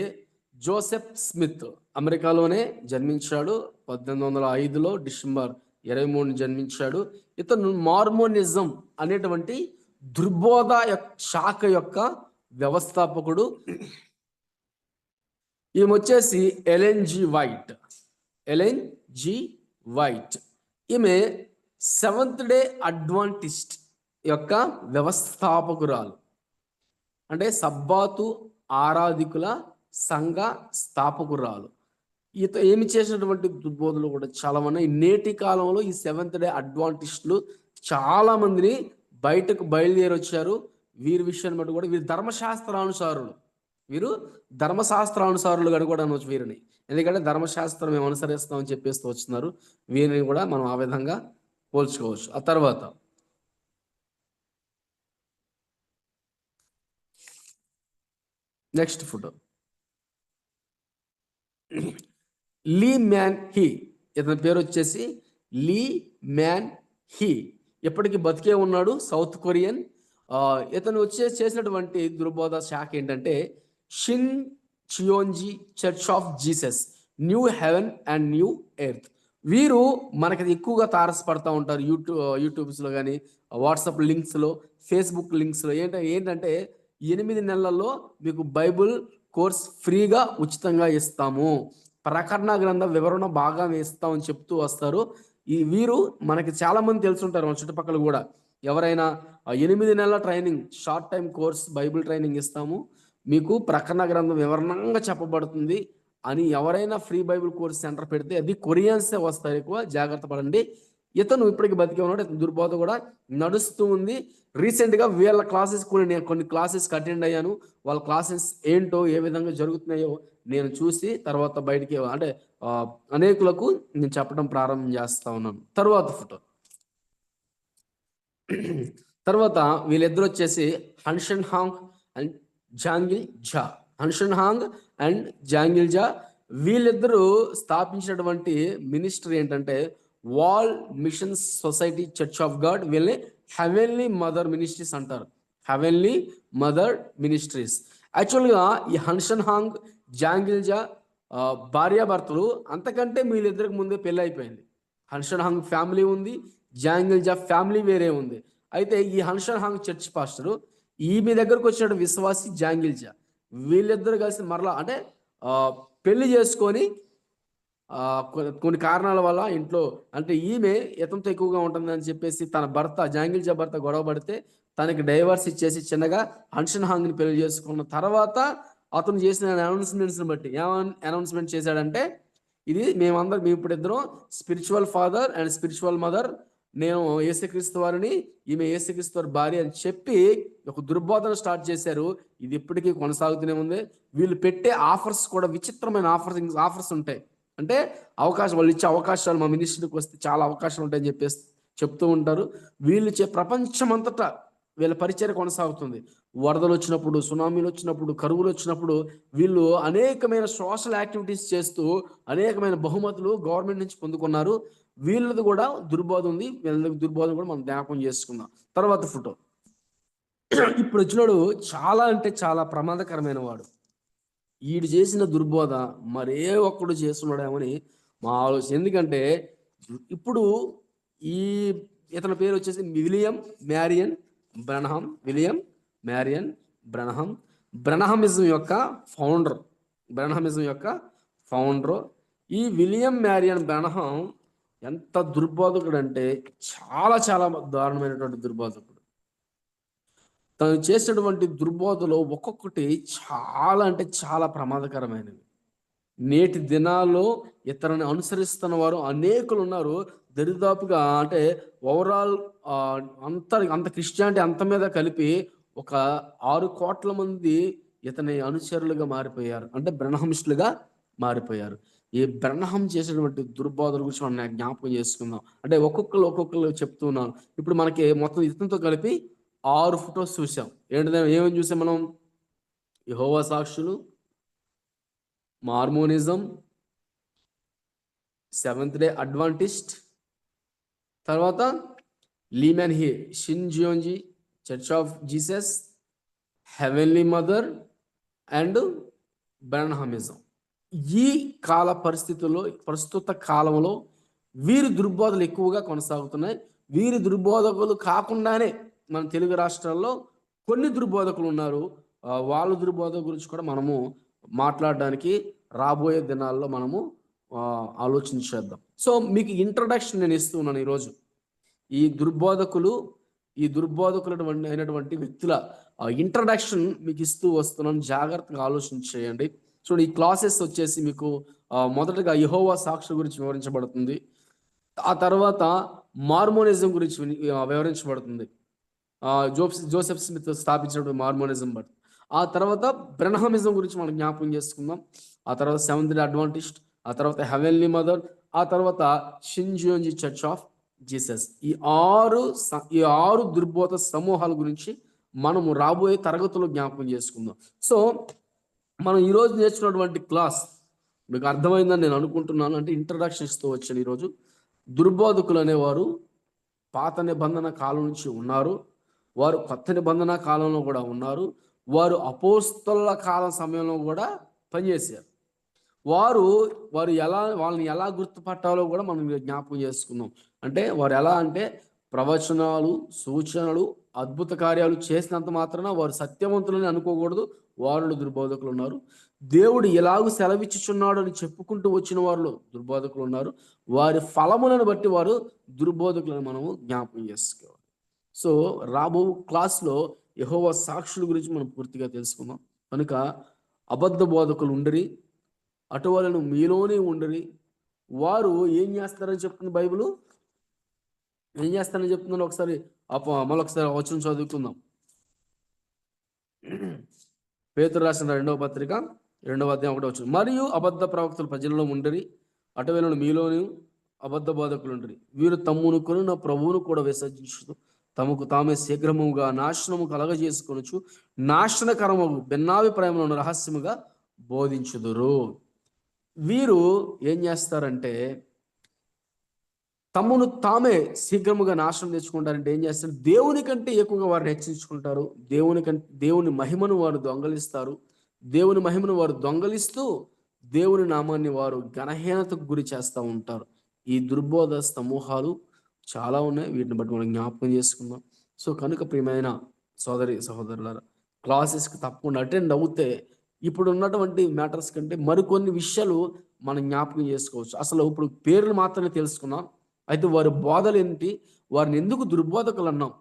జోసెఫ్ స్మిత్, అమెరికాలోనే జన్మించాడు. 1805లో డిసెంబర్ 23 జన్మించాడు. ఇతను మార్మోనిజం అనేటువంటి దుర్బోధ శాఖ యొక్క వ్యవస్థాపకుడు. ఈమె వచ్చేసి ఎలెన్ జి వైట్. ఈమె సెవెంత్ డే అడ్వాంటిస్ట్ యొక్క వ్యవస్థాపకురాలు, అంటే సబ్బాతు ఆరాధికుల సంఘ స్థాపకురాలు. ఏమి చేసినటువంటి దుర్బోధలు కూడా చాలా ఉన్నాయి. నేటి కాలంలో ఈ సెవెంత్ డే అడ్వాంటిస్టులు చాలా మందిని బయటకు బయలుదేరి వచ్చారు. వీరి విషయాన్ని బట్టి కూడా వీరు ధర్మశాస్త్రానుసారులుగా కూడా అనవచ్చు వీరిని. ఎందుకంటే ధర్మశాస్త్రం మేము అనుసరిస్తామని చెప్పేస్తూ వస్తున్నారు. వీరిని కూడా మనం ఆ విధంగా పోల్చుకోవచ్చు. ఆ తర్వాత next photo Lee Man Hee. ఇతని పేరు వచ్చేసి లీ మ్యాన్ హీ. ఎప్పటికీ బతికే ఉన్నాడు, సౌత్ కొరియన్. ఇతను చేసినటువంటి దుర్బోధ శాఖ ఏంటంటే Shin Cheonji church of Jesus, new heaven and new earth. వీరు మనకి ఎక్కువగా తారసపడతా ఉంటారు యూట్యూబ్స్లో కానీ, వాట్సాప్ లింక్స్లో, ఫేస్బుక్ లింక్స్లో. ఏంటంటే 8 నెలల్లో మీకు బైబుల్ కోర్స్ ఫ్రీగా ఉచితంగా ఇస్తాము, ప్రకటన గ్రంథ వివరణ బాగా ఇస్తామని చెప్తూ వస్తారు. వీరు మనకి చాలా మంది తెలుసుంటారు మన చుట్టుపక్కల కూడా. ఎవరైనా 8 నెలల training, short time course Bible training ఇస్తాము, మీకు ప్రకటన గ్రంథం వివరణంగా చెప్పబడుతుంది అని ఎవరైనా ఫ్రీ బైబిల్ కోర్స్ సెంటర్ పెడితే అది కొరియన్సే వస్తారు ఎక్కువ, జాగ్రత్త పడండి. ఇతను ఇప్పటికి బతికే ఉన్నాడు. ఇతను దుర్బోధ కూడా నడుస్తూ ఉంది. రీసెంట్గా వీళ్ళ క్లాసెస్ కూడా నేను కొన్ని క్లాసెస్కి అటెండ్ అయ్యాను. వాళ్ళ క్లాసెస్ ఏంటో ఏ విధంగా జరుగుతున్నాయో నేను చూసి తర్వాత బయటికి అంటే అనేకులకు నేను చెప్పడం ప్రారంభం చేస్తా ఉన్నాను. తర్వాత ఫోటో. తర్వాత వీళ్ళిద్దరు వచ్చేసి హన్షన్ హాంగ్ అండ్ జాంగిల్ జా. వీళ్ళిద్దరూ స్థాపించినటువంటి మినిస్ట్రీ ఏంటంటే world mission society church of god. వీళ్ళని హెవెన్లీ మదర్ మినిస్ట్రీస్ అంటారు. యాక్చువల్గా ఈ హన్షన్ హాంగ్, జాంగిల్ జా భార్యాభర్తలు. అంతకంటే వీళ్ళిద్దరికి ముందే పెళ్ళి అయిపోయింది. హన్షన్ హాంగ్ ఫ్యామిలీ ఉంది, జాంగిల్ జా ఫ్యామిలీ వేరే ఉంది. అయితే ఈ హన్షన్ హాంగ్ చర్చ్ పాస్టరు ఈమె దగ్గరకు వచ్చిన విశ్వాసి జాంగిల్ జా, వీళ్ళిద్దరు కలిసి మరలా అంటే పెళ్లి చేసుకొని కొన్ని కారణాల వల్ల ఇంట్లో అంటే ఈమె ఇతనితో ఎక్కువగా ఉంటుందని చెప్పేసి తన భర్త జాంగిల్జా భర్త గొడవ పడితే తనకి డైవర్స్ ఇచ్చేసి చిన్నగా హన్షన్ హాంగ్ని పెళ్లి చేసుకున్న తర్వాత అతను చేసిన అనౌన్స్మెంట్స్ని బట్టి అనౌన్స్మెంట్ చేశాడంటే మేము ఇప్పుడు ఇద్దరం spiritual father and spiritual mother, నేను యేసుక్రీస్తు వారిని, ఈమె యేసుక్రీస్తు వారి భార్య అని చెప్పి ఒక దుర్బోధన స్టార్ట్ చేశారు. ఇది ఇప్పటికీ కొనసాగుతూనే ఉంది. వీళ్ళు పెట్టే ఆఫర్స్ కూడా విచిత్రమైన ఆఫర్స్ ఉంటాయి. అంటే వాళ్ళు ఇచ్చే అవకాశాలు, మా మినిస్ట్రీకి వస్తే చాలా అవకాశాలు ఉంటాయని చెప్పేసి చెప్తూ ఉంటారు. వీళ్ళు ప్రపంచం అంతటా వీళ్ళ పరిచర్య కొనసాగుతుంది. వరదలు వచ్చినప్పుడు, సునామీలు వచ్చినప్పుడు, కరువులు వచ్చినప్పుడు వీళ్ళు అనేకమైన సోషల్ యాక్టివిటీస్ చేస్తూ అనేకమైన బహుమతులు గవర్నమెంట్ నుంచి పొందుకున్నారు. వీళ్ళది కూడా దుర్బోధ ఉంది. వీళ్ళకి దుర్బోధ కూడా మనం జ్ఞాపకం చేసుకుందాం. తర్వాత ఫోటో. ఇప్పుడు వచ్చినోడు చాలా అంటే చాలా ప్రమాదకరమైన వాడు. ఈడు చేసిన దుర్బోధ మరే ఒక్కడు చేస్తున్నాడేమని మా ఆలోచన. ఎందుకంటే ఇప్పుడు ఇతని పేరు వచ్చేసి William Marrion Branham. William Marrion Branham Branhamism యొక్క ఫౌండర్. ఈ విలియం మ్యారియన్ బ్రనహం ఎంత దుర్బోధకుడు అంటే చాలా చాలా దారుణమైనటువంటి దుర్బోధకుడు. తను చేసినటువంటి దుర్బోధలో ఒక్కొక్కటి చాలా అంటే చాలా ప్రమాదకరమైనవి. నేటి దినాల్లో ఇతరుని అనుసరిస్తున్న వారు అనేకులు ఉన్నారు. దరిదాపుగా అంటే ఓవరాల్ అంత క్రిస్టియానిటీ అంత మీద కలిపి ఒక 6 కోట్ల మంది ఇతని అనుచరులుగా మారిపోయారు, అంటే బ్రహ్మిస్టులుగా మారిపోయారు. ఈ బ్రహ్మం చేసినటువంటి దుర్బోధల గురించి మనం జ్ఞాపకం చేసుకుందాం. అంటే ఒక్కొక్కరు చెప్తున్నాను. ఇప్పుడు మనకి మొత్తం ఇతనితో కలిపి 6 ఫొటోస్ చూసాం. ఏమేమి చూసాం మనం? యెహోవా సాక్షులు, మార్మోనిజం, సెవెంత్ డే అడ్వాంటిస్ట్, తర్వాత Lee Man Hee Shincheonji church of Jesus, heavenly mother and Branhamism. ఈ కాల పరిస్థితుల్లో, ప్రస్తుత కాలంలో వీరి దుర్బోధలు ఎక్కువగా కొనసాగుతున్నాయి. వీరి దుర్బోధకులు కాకుండానే మన తెలుగు రాష్ట్రాల్లో కొన్ని దుర్బోధకులు ఉన్నారు. వాళ్ళ దుర్బోధ గురించి కూడా మనము మాట్లాడడానికి రాబోయే దినాల్లో మనము ఆలోచించేద్దాం. సో మీకు ఇంట్రడక్షన్ నేను ఇస్తున్నాను ఈరోజు. ఈ దుర్బోధకులు అయినటువంటి వ్యక్తుల ఇంట్రడక్షన్ మీకు ఇస్తూ వస్తున్నాను. జాగ్రత్తగా ఆలోచన చేయండి. చూడండి, ఈ క్లాసెస్ వచ్చేసి మీకు మొదటగా యెహోవా సాక్షుల గురించి వివరించబడుతుంది. ఆ తర్వాత మార్మోనిజం గురించి వివరించబడుతుంది. జోసెఫ్ స్మిత్ స్థాపించినటువంటి మార్మోనిజం. ఆ తర్వాత బ్రహ్మిజం గురించి మనం జ్ఞాపకం చేసుకుందాం. ఆ తర్వాత సెవెంత్ డే అడ్వాంటిస్ట్, ఆ తర్వాత హెవెన్లీ మదర్, ఆ తర్వాత షిన్జియోంజీ చర్చ్ ఆఫ్ జీసస్. ఈ ఆరు దుర్బోధ సమూహాల గురించి మనము రాబోయే తరగతుల్లో జ్ఞాపకం చేసుకుందాం. సో మనం ఈరోజు నేర్చుకున్నటువంటి క్లాస్ మీకు అర్థమైందని నేను అనుకుంటున్నాను. అంటే ఇంట్రడక్షన్ ఇస్తూ వచ్చాను. ఈరోజు దుర్బోధకులు అనేవారు పాత నిబంధన కాలం నుంచి ఉన్నారు, వారు కొత్త నిబంధన కాలంలో కూడా ఉన్నారు, వారు అపోస్తలుల కాలం సమయంలో కూడా పనిచేశారు. వాళ్ళని ఎలా గుర్తుపట్టాలో కూడా మనం జ్ఞాపకం చేసుకుందాం. అంటే వారు ఎలా అంటే ప్రవచనాలు, సూచనలు, అద్భుత కార్యాలు చేసినంత మాత్రాన వారు సత్యవంతులని అనుకోకూడదు. వారిలో దుర్బోధకులు ఉన్నారు. దేవుడు ఎలాగూ సెలవిచ్చుచున్నాడు అని చెప్పుకుంటూ వచ్చిన వారిలో దుర్బోధకులు ఉన్నారు. వారి ఫలములను బట్టి వారు దుర్బోధకులను మనము జ్ఞాపకం చేసుకోవాలి. సో రాబో క్లాస్లో యెహోవా సాక్షుల గురించి మనం పూర్తిగా తెలుసుకుందాం. కనుక అబద్ధ బోధకులు ఉండరి, అటువలను మీలోనే ఉండరి. వారు ఏం చేస్తారని చెప్తుంది బైబిల్? ఏం చేస్తారని చెప్తున్నాను ఒకసారి మళ్ళొకసారి వచనం చదువుకుందాం. పేతురు రాసిన 2వ పత్రిక 2వ అధ్యాయం 1వ వచనం. మరియు అబద్ధ ప్రవక్తలు ప్రజలలో ఉండరి, అటువలను మీలోని అబద్ధ బోధకులు ఉండరి. వీరు తమ్మును కొనిన ప్రభువును కూడా విసర్జించుతూ తమకు తామే శీఘ్రముగా నాశనము కలగజేసుకొనుచు నాశనకరము భిన్నాభిప్రాయములను రహస్యముగా బోధించుదురు. వీరు ఏం చేస్తారంటే తమను తామే శీఘ్రముగా నాశనం తెచ్చుకుంటారంటే ఏం చేస్తారు? దేవుని కంటే ఎక్కువగా వారిని హెచ్చించుకుంటారు. దేవుని మహిమను వారు దొంగలిస్తారు. దేవుని మహిమను వారు దొంగలిస్తూ దేవుని నామాన్ని వారు ఘనహీనతకు గురి చేస్తూ ఉంటారు. ఈ దుర్బోధ సమూహాలు చాలా ఉన్నాయి. వీటిని బట్టి మనం జ్ఞాపకం చేసుకుందాం. సో కనుక ప్రియమైన సోదరులారా, క్లాసెస్కి తప్పకుండా అటెండ్ అవుతే ఇప్పుడు ఉన్నటువంటి మ్యాటర్స్ కంటే మరికొన్ని విషయాలు మనం జ్ఞాపకం చేసుకోవచ్చు. అసలు ఇప్పుడు పేర్లు మాత్రమే తెలుసుకున్నాం. అయితే వారి బోధలు ఏంటి, వారిని ఎందుకు దుర్బోధకులు అన్నాం,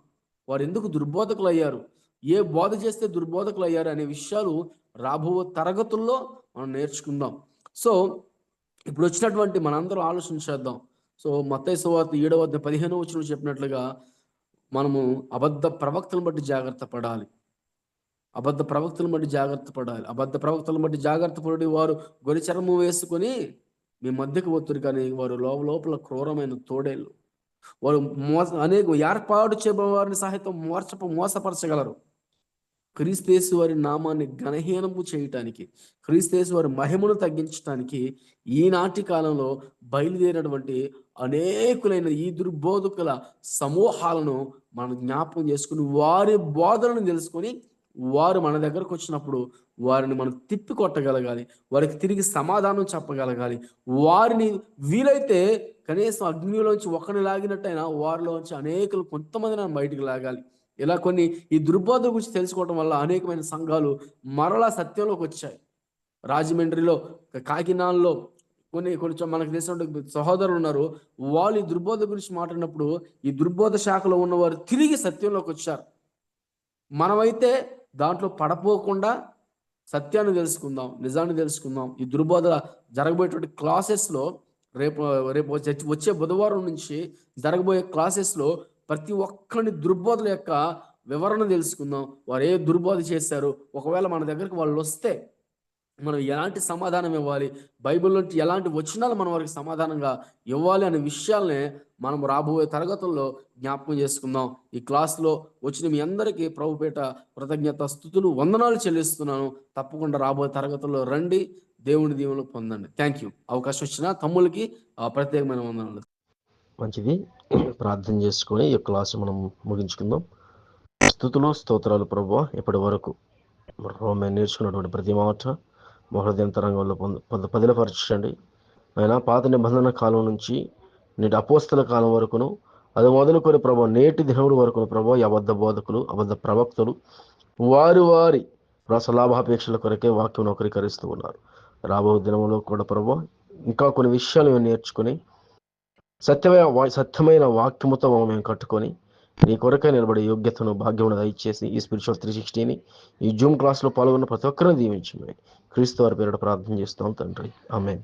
వారు ఎందుకు దుర్బోధకులు అయ్యారు, ఏ బోధ చేస్తే దుర్బోధకులు అయ్యారు అనే విషయాలు రాబో తరగతుల్లో మనం నేర్చుకుందాం. సో ఇప్పుడు వచ్చినటువంటి మనందరం ఆలోచన చేద్దాం. సో మత్తయి సువార్త 7:15 చెప్పినట్లుగా మనము అబద్ధ ప్రవక్తలను బట్టి జాగ్రత్త పడాలి. అబద్ధ ప్రవక్తలను బట్టి జాగ్రత్త పడాలి. అబద్ధ ప్రవక్తలను బట్టి జాగ్రత్త పడి వారు గొర్రె చర్మం వేసుకొని మీ మధ్యకు వత్తురు, కానీ వారు లోపల క్రూరమైన తోడేళ్ళు. వారు అనేక ఏర్పాటు చేయబడిన వారిని సహితం మోసపరచగలరు. క్రీస్తు వారి నామాన్ని ఘనహీనము చేయటానికి, క్రీస్తు వారి మహిమను తగ్గించడానికి ఈనాటి కాలంలో బయలుదేరినటువంటి అనేకులైన ఈ దుర్బోధకుల సమూహాలను మనం జ్ఞాపకం చేసుకుని వారి బోధనను తెలుసుకొని వారు మన దగ్గరకు వచ్చినప్పుడు వారిని మనం తిప్పి కొట్టగలగాలి, వారికి తిరిగి సమాధానం చెప్పగలగాలి. వారిని వీలైతే కనీసం అగ్నిలోంచి ఒకరిని లాగినట్టయినా వారిలోంచి అనేకులు కొంతమందిని బయటికి లాగాలి. ఇలా కొన్ని ఈ దుర్బోధ గురించి తెలుసుకోవడం వల్ల అనేకమైన సంఘాలు మరలా సత్యంలోకి వచ్చాయి. రాజమండ్రిలో, కాకినాడలో కొంచెం మనకు తెలిసిన సహోదరులు ఉన్నారు. వాళ్ళు ఈ దుర్బోధ గురించి మాట్లాడినప్పుడు ఈ దుర్బోధ శాఖలో ఉన్నవారు తిరిగి సత్యంలోకి వచ్చారు. మనమైతే దాంట్లో పడపోకుండా సత్యాన్ని తెలుసుకుందాం, నిజాన్ని తెలుసుకుందాం. ఈ దుర్బోధ జరగబోయేటువంటి క్లాసెస్లో రేపు వచ్చే బుధవారం నుంచి జరగబోయే క్లాసెస్లో ప్రతి ఒక్కరిని దుర్బోధల యొక్క వివరణ తెలుసుకుందాం. వారు ఏ దుర్బోధ చేశారు, ఒకవేళ మన దగ్గరికి వాళ్ళు వస్తే మనం ఎలాంటి సమాధానం ఇవ్వాలి, బైబిల్ నుంచి ఎలాంటి వచనాలు మనం వారికి సమాధానంగా ఇవ్వాలి అనే విషయాలనే మనం రాబోయే తరగతుల్లో జ్ఞాపకం చేసుకుందాం. ఈ క్లాస్లో వచ్చిన మీ అందరికీ ప్రభుపేట కృతజ్ఞత స్తుతులు వందనాలు చెల్లిస్తున్నాను. తప్పకుండా రాబోయే తరగతుల్లో రండి, దేవుని దీవెనలు పొందండి. Thank you. అవకాశం వచ్చిన తమ్ముళ్ళకి ప్రత్యేకమైన వందనాలు. మంచిది, ప్రార్థన చేసుకొని ఈ క్లాసు మనం ముగించుకుందాం. స్తుతులు స్తోత్రాలు ప్రభువా, ఇప్పటి వరకు మేము నేర్చుకున్నటువంటి ప్రతి మాట మా హృదయంతరంగంలో పదిలపరచండి. ఆయన పాత నిబంధన కాలం నుంచి నేటి అపోస్తల కాలం వరకును, అది మొదలుకొని ప్రభావ నేటి దినముడు వరకును ప్రభావ ఈ అబద్ధ బోధకులు, అబద్ధ ప్రవక్తలు వారి లాభాపేక్షల కొరకే వాక్యం వక్రీకరిస్తూ ఉన్నారు. రాబో దినంలో కూడా ప్రభావ ఇంకా కొన్ని విషయాలు మేము నేర్చుకుని సత్యమైన వాక్యముతో మేము కట్టుకొని నీ కొరకై నిలబడే యోగ్యతను, భాగ్యమును దయచేసి ఈ స్పిరిచువల్ 360ని ఈ జూమ్ క్లాస్లో పాల్గొన్న ప్రతి ఒక్కరిని దీవించమని క్రీస్తు వారి పేరిట ప్రార్థన చేస్తాం తండ్రి. ఆమేన్.